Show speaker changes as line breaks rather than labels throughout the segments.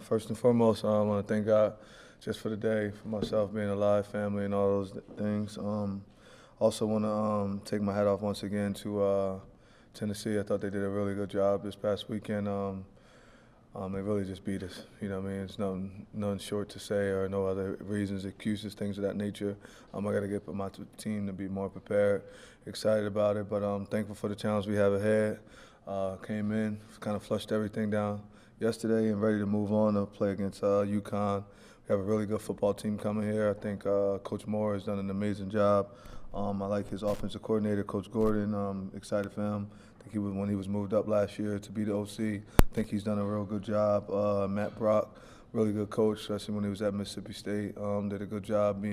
First and foremost, I want to thank God just for the day, for myself being alive, family, and all those things. Also want to take my hat off once again to Tennessee. I thought they did a really good job this past weekend. They really just beat us. You know what I mean? It's nothing short to say or no other reasons, excuses, things of that nature. I got to get my team to be more prepared, excited about it, but I'm thankful for the challenge we have ahead. Came in, kind of flushed everything down yesterday and ready to move on to play against UCONN. We have a really good football team coming here. I think Coach Moore has done an amazing job. I like his offensive coordinator, Coach Gordon. Excited for him. I think when he was moved up last year to be the OC, I think he's done a real good job. Matt Brock, really good coach, especially when he was at Mississippi State. Did a good job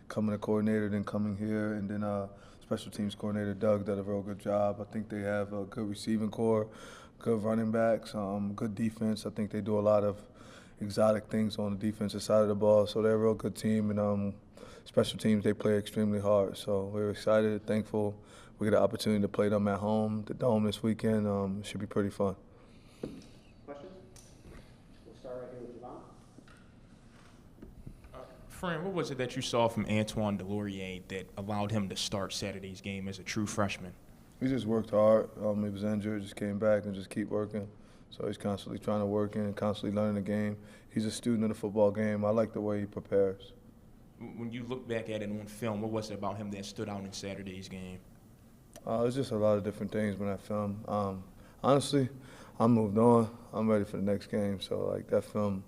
coming a coordinator, then coming here, and then special teams coordinator Doug did a real good job. I think they have a good receiving core, good running backs, good defense. I think they do a lot of exotic things on the defensive side of the ball. So they're a real good team, and special teams, they play extremely hard. So we're excited, thankful. We get an opportunity to play them at home, the Dome this weekend. It should be pretty fun.
Questions? We'll start right here with Yvonne.
Fran, what was it that you saw from Antoine Delorier that allowed him to start Saturday's game as a true freshman?
He just worked hard. He was injured, just came back and just keep working. So he's constantly trying to work in and constantly learning the game. He's a student of the football game. I like the way he prepares.
When you look back at it on film, what was it about him that stood out in Saturday's game?
It's just a lot of different things when I film. Honestly, I moved on. I'm ready for the next game. So like that film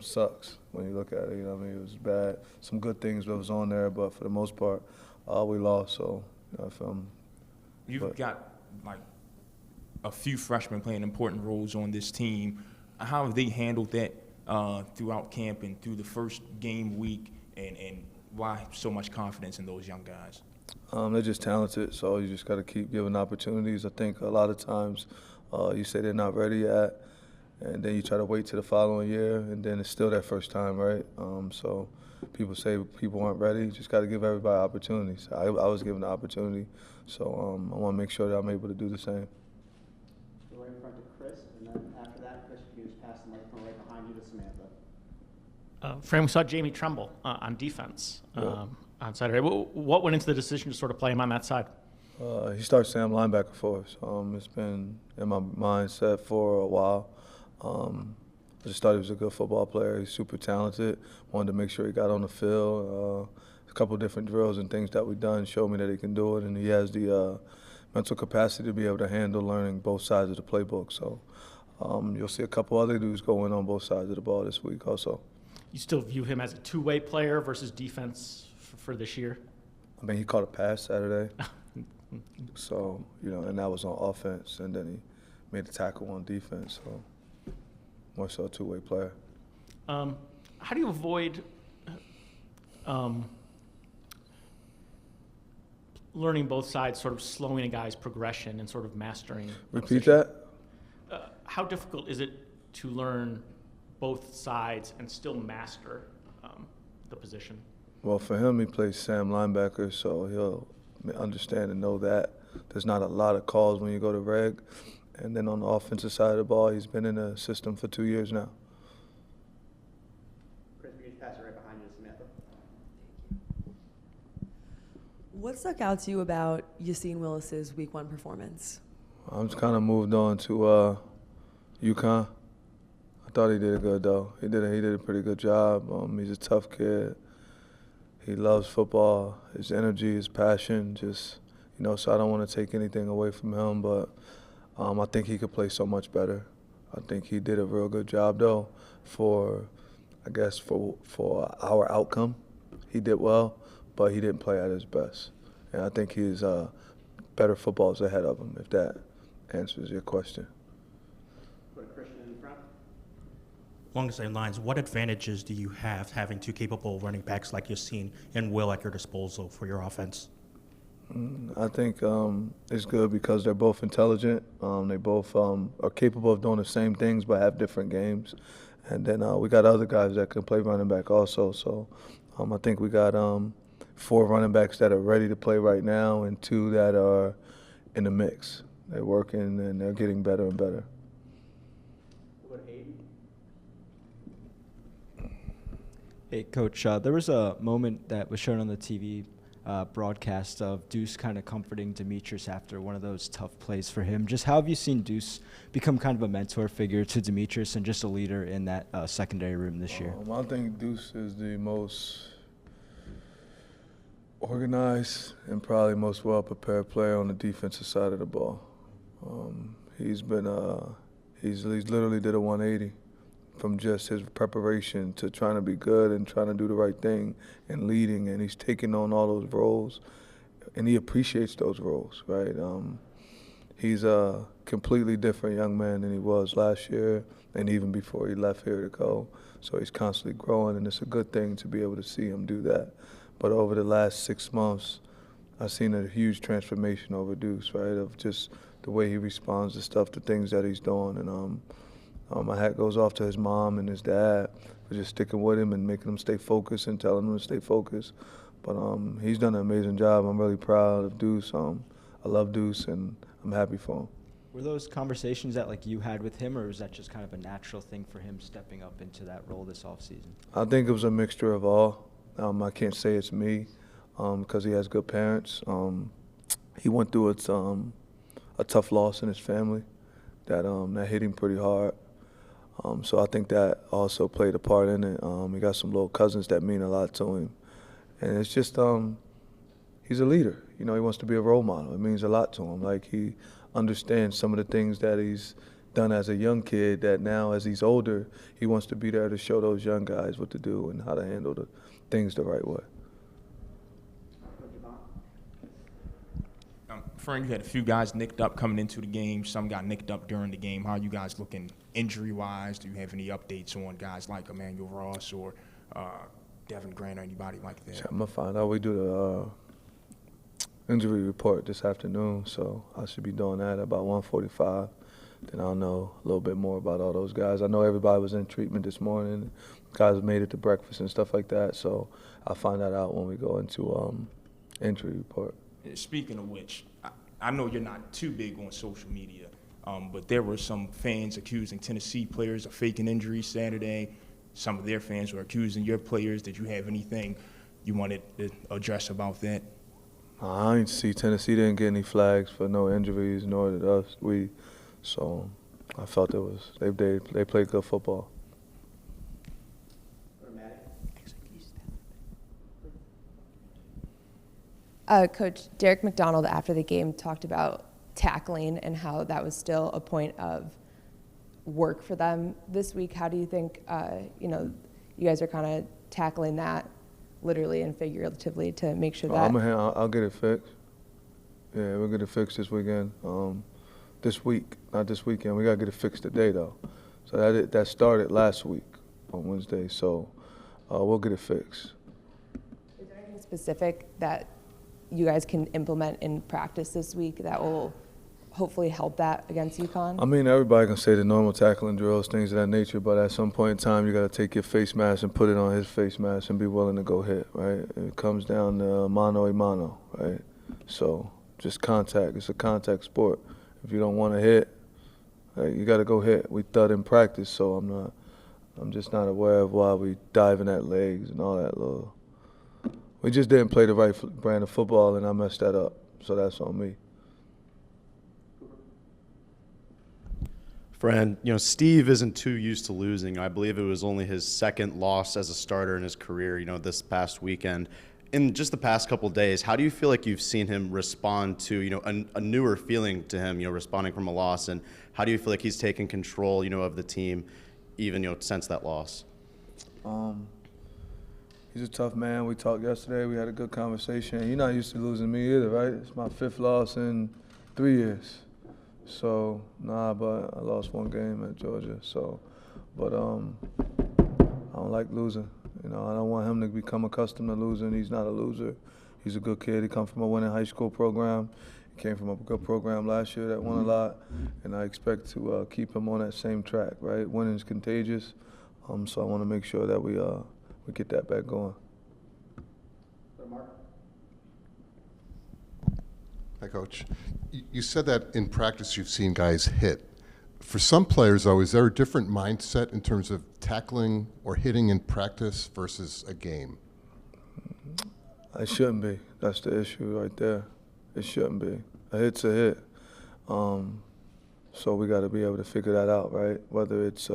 sucks when you look at it. You know what I mean? It was bad. Some good things that was on there, but for the most part, we lost. So film.
You've got like a few freshmen playing important roles on this team. How have they handled that throughout camp and through the first game week, and why so much confidence in those young guys?
They're just talented, so you just got to keep giving opportunities. I think a lot of times you say they're not ready yet, and then you try to wait till the following year, and then it's still their first time, right? So people say people aren't ready. You just got to give everybody opportunities. I was given the opportunity, so I want to make sure that I'm able to do the same.
Go right in front to Chris, and then after that, Chris, you can just pass the microphone right behind you to Samantha.
Fran, we saw Jamie Tremble on defense on Saturday. What went into the decision to sort of play him on that side?
He started Sam linebacker for us. It's been in my mindset for a while. I just thought he was a good football player. He's super talented. Wanted to make sure he got on the field. A couple different drills and things that we've done showed me that he can do it, and he has the mental capacity to be able to handle learning both sides of the playbook. So you'll see a couple other dudes going on both sides of the ball this week also.
You still view him as a two-way player versus defense for this year?
I mean, he caught a pass Saturday. So, and that was on offense, and then he made a tackle on defense. So more so a two-way player.
How do you avoid learning both sides, sort of slowing a guy's progression and sort of mastering?
Repeat that?
How difficult is it to learn both sides and still master the position?
Well, for him, he plays Sam linebacker, so he'll understand and know that. There's not a lot of calls when you go to reg. And then on the offensive side of the ball, he's been in the system for 2 years now.
Chris, you can just pass it right behind you to Samantha.
What stuck out to you about Yassine Willis's Week 1 performance?
I'm just kind of moved on to UConn. I thought he did good though. He did a pretty good job. He's a tough kid. He loves football. His energy, his passion, just so I don't want to take anything away from him, but I think he could play so much better. I think he did a real good job though for our outcome. He did well, but he didn't play at his best. And I think his better football is ahead of him, if that answers your question.
Put Christian in front.
Along the same lines, what advantages do you have having two capable running backs like Yassine and Will at your disposal for your offense?
I think it's good because they're both intelligent. They both are capable of doing the same things but have different games. And then we got other guys that can play running back also. So I think we got 4 running backs that are ready to play right now and 2 that are in the mix. They're working and they're getting better and better.
What about Hayden?
Hey, Coach, there was a moment that was shown on the TV broadcast of Deuce kind of comforting Demetrius after one of those tough plays for him. Just how have you seen Deuce become kind of a mentor figure to Demetrius and just a leader in that secondary room this year?
I think Deuce is the most organized and probably most well-prepared player on the defensive side of the ball. He's literally did a 180 from just his preparation to trying to be good and trying to do the right thing and leading, and he's taking on all those roles, and he appreciates those roles, right? He's a completely different young man than he was last year and even before he left here to go. So he's constantly growing, and it's a good thing to be able to see him do that. But over the last 6 months, I've seen a huge transformation over Deuce, right, of just the way he responds to stuff, the things that he's doing. And my hat goes off to his mom and his dad for just sticking with him and making him stay focused and telling him to stay focused. But he's done an amazing job. I'm really proud of Deuce. I love Deuce, and I'm happy for him.
Were those conversations that you had with him, or was that just kind of a natural thing for him stepping up into that role this offseason?
I think it was a mixture of all. I can't say it's me because he has good parents. He went through a tough loss in his family that hit him pretty hard. So I think that also played a part in it. He got some little cousins that mean a lot to him. And it's just he's a leader. He wants to be a role model. It means a lot to him. He understands some of the things that he's done as a young kid that now as he's older, he wants to be there to show those young guys what to do and how to handle the things the right way.
Fran, you had a few guys nicked up coming into the game. Some got nicked up during the game. How are you guys looking injury-wise? Do you have any updates on guys like Emmanuel Ross or Devin Grant or anybody like that?
I'm going to find out. We do the injury report this afternoon, so I should be doing that at about 1:45. Then I'll know a little bit more about all those guys. I know everybody was in treatment this morning. Guys made it to breakfast and stuff like that, so I'll find that out when we go into injury report.
Speaking of which, I know you're not too big on social media, but there were some fans accusing Tennessee players of faking injuries Saturday. Some of their fans were accusing your players. Did you have anything you wanted to address about that?
I didn't see Tennessee didn't get any flags for no injuries, nor did us. So I felt they played good football.
Coach Derek McDonald, after the game, talked about tackling and how that was still a point of work for them this week. How do you think, you guys are kind of tackling that literally and figuratively to make sure that?
I'll get it fixed. Yeah, we'll get it fixed this weekend. This week, not this weekend. We got to get it fixed today, though. So that started last week on Wednesday, so we'll get it fixed.
Is there anything specific that you guys can implement in practice this week that will hopefully help that against UConn?
I mean, everybody can say the normal tackling drills, things of that nature, but at some point in time, you got to take your face mask and put it on his face mask and be willing to go hit, right? It comes down to mano a mano, right? So just contact. It's a contact sport. If you don't want to hit, right, you got to go hit. We thought in practice, so I'm just not aware of why we diving at legs and all that little. We just didn't play the right brand of football, and I messed that up. So that's on me.
Fran, Steve isn't too used to losing. I believe it was only his second loss as a starter in his career, this past weekend. In just the past couple of days, how do you feel like you've seen him respond to, a newer feeling to him, responding from a loss? And how do you feel like he's taken control, of the team, even, since that loss?
He's a tough man. We talked yesterday. We had a good conversation. You're not used to losing me either, right? It's my 5th loss in 3 years. So, but I lost 1 game at Georgia. So, but I don't like losing. I don't want him to become accustomed to losing. He's not a loser. He's a good kid. He comes from a winning high school program. He came from a good program last year that won a lot. And I expect to keep him on that same track, right? Winning is contagious. So I want to make sure that we get that back going.
Hi, Coach. You said that in practice you've seen guys hit. For some players, though, is there a different mindset in terms of tackling or hitting in practice versus a game?
It shouldn't be. That's the issue right there. It shouldn't be. A hit's a hit. So we got to be able to figure that out, right? Whether it's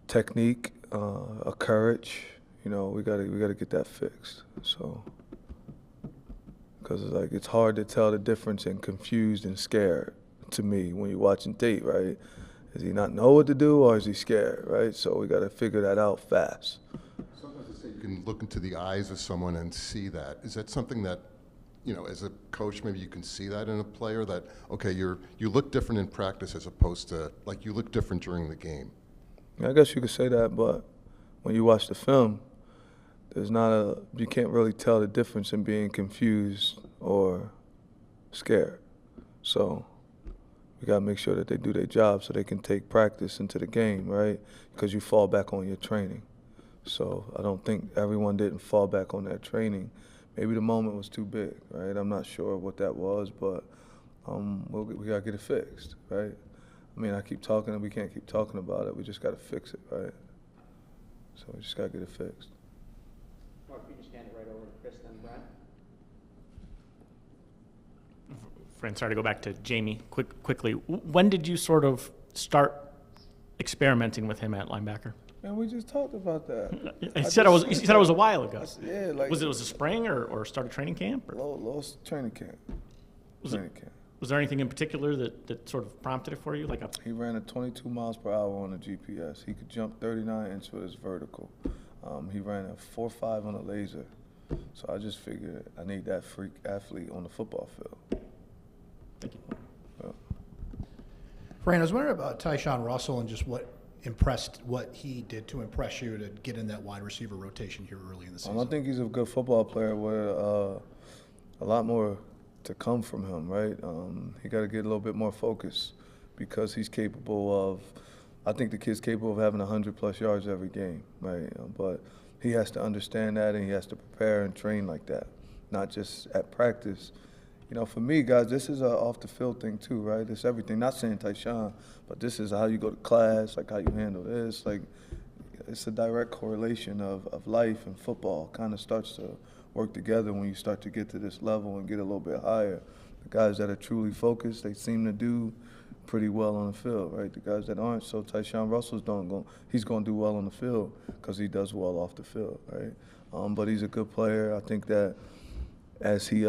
technique, a courage, you know, we got to get that fixed. So, because it's hard to tell the difference in confused and scared to me when you're watching tape, right? Does he not know what to do, or is he scared, right? So we got to figure that out fast.
Sometimes they say you can look into the eyes of someone and see that. Is that something that, you know, as a coach, maybe you can see that in a player, that, okay, you look different in practice as opposed to, like, you look different during the game?
I guess you could say that, but when you watch the film, you can't really tell the difference in being confused or scared. So we got to make sure that they do their job so they can take practice into the game, right? Because you fall back on your training. So I don't think everyone didn't fall back on that training. Maybe the moment was too big, right? I'm not sure what that was, but we got to get it fixed, right? I mean, I keep talking and we can't keep talking about it. We just got to fix it, right? So we just got to get it fixed.
Mark, you just hand it right over to Chris, then Brent.
Fran, sorry to go back to Jamie quickly. When did you sort of start experimenting with him at linebacker?
Man, we just talked about that.
You said it was a while ago.
Yeah,
was it a spring or start of training camp? Or?
Low training camp.
Was there anything in particular that sort of prompted it for you?
He ran at 22 miles per hour on the GPS. He could jump 39 inches with his vertical. He ran a 4.5 on a laser. So I just figured I need that freak athlete on the football field.
Thank you.
Fran, I was wondering about Tyshawn Russell and just what he did to impress you to get in that wide receiver rotation here early in the season.
I think he's a good football player with a lot more to come from him, right? He got to get a little bit more focus because he's capable of, I think the kid's capable of having 100+ yards every game, right? But he has to understand that, and he has to prepare and train like that, not just at practice. You know, for me, guys, this is a off-the-field thing too, right? It's everything. Not saying Tyshawn, but this is how you go to class, like how you handle this. Like, it's a direct correlation of life and football. Kind of starts to work together when you start to get to this level and get a little bit higher. The guys that are truly focused, they seem to do pretty well on the field, right? The guys that aren't, so Tyshawn Russell's he's going to do well on the field because he does well off the field, right? But he's a good player. I think that as he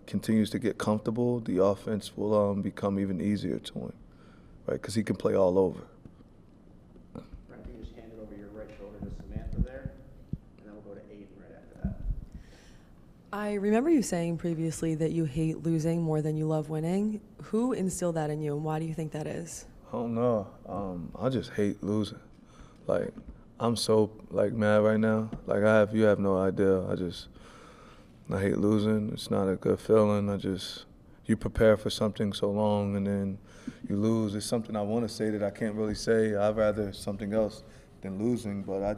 continues to get comfortable, the offense will become even easier to him, right? Because he can play all over.
Brent, you just hand it over your right shoulder to Samantha there, and then we'll go to Aiden right after that.
I remember you saying previously that you hate losing more than you love winning. Who instilled that in you, and why do you think that is?
I don't know. I just hate losing. Like, I'm so mad right now. Like, you have no idea. I hate losing. It's not a good feeling. You prepare for something so long and then you lose. It's something I want to say that I can't really say. I'd rather something else than losing, but I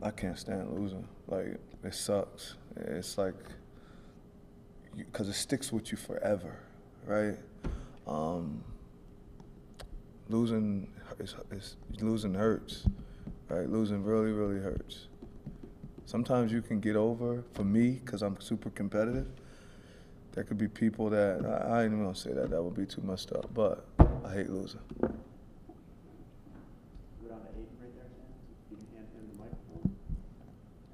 can't stand losing. Like, it sucks. It's like, because it sticks with you forever, right? Losing hurts, right? Losing really, really hurts. Sometimes you can get over, for me, because I'm super competitive, there could be people that, I ain't even gonna say that would be too messed up, but I hate losing.
Go down to Aiden right there, Sam. You can hand him the microphone.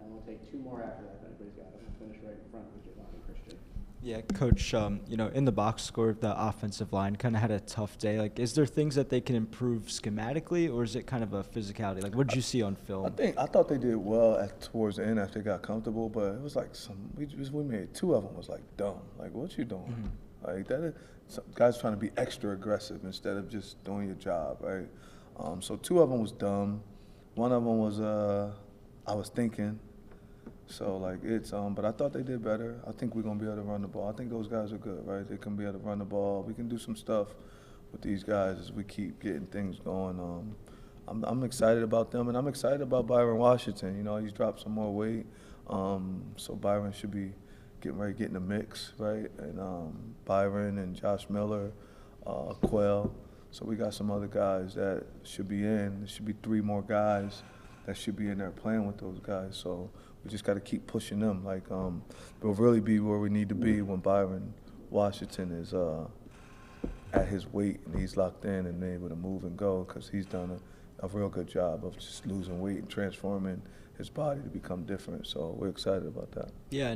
And we'll take two more after that if anybody's got it. We'll finish right in front with Javon and Christian.
Yeah, Coach, in the box score, the offensive line kind of had a tough day. Like, is there things that they can improve schematically, or is it kind of a physicality? Like, what did you see on film?
I thought they did well towards the end after they got comfortable, but it was like we made two of them was like dumb. Like, what you doing? Mm-hmm. Like, that is, some guys trying to be extra aggressive instead of just doing your job, right? So two of them was dumb. One of them was I was thinking. So, but I thought they did better. I think we're going to be able to run the ball. I think those guys are good, right? They can be able to run the ball. We can do some stuff with these guys as we keep getting things going. I'm excited about them, and I'm excited about Byron Washington. You know, he's dropped some more weight. So Byron should be getting ready to get in the mix, right? And Byron and Josh Miller, Quell. So we got some other guys that should be in. There should be 3 more guys that should be in there playing with those guys. So we just got to keep pushing them. Like, we'll really be where we need to be when Byron Washington is at his weight and he's locked in and able to move and go, because he's done a real good job of just losing weight and transforming his body to become different. So we're excited about that.
Yeah,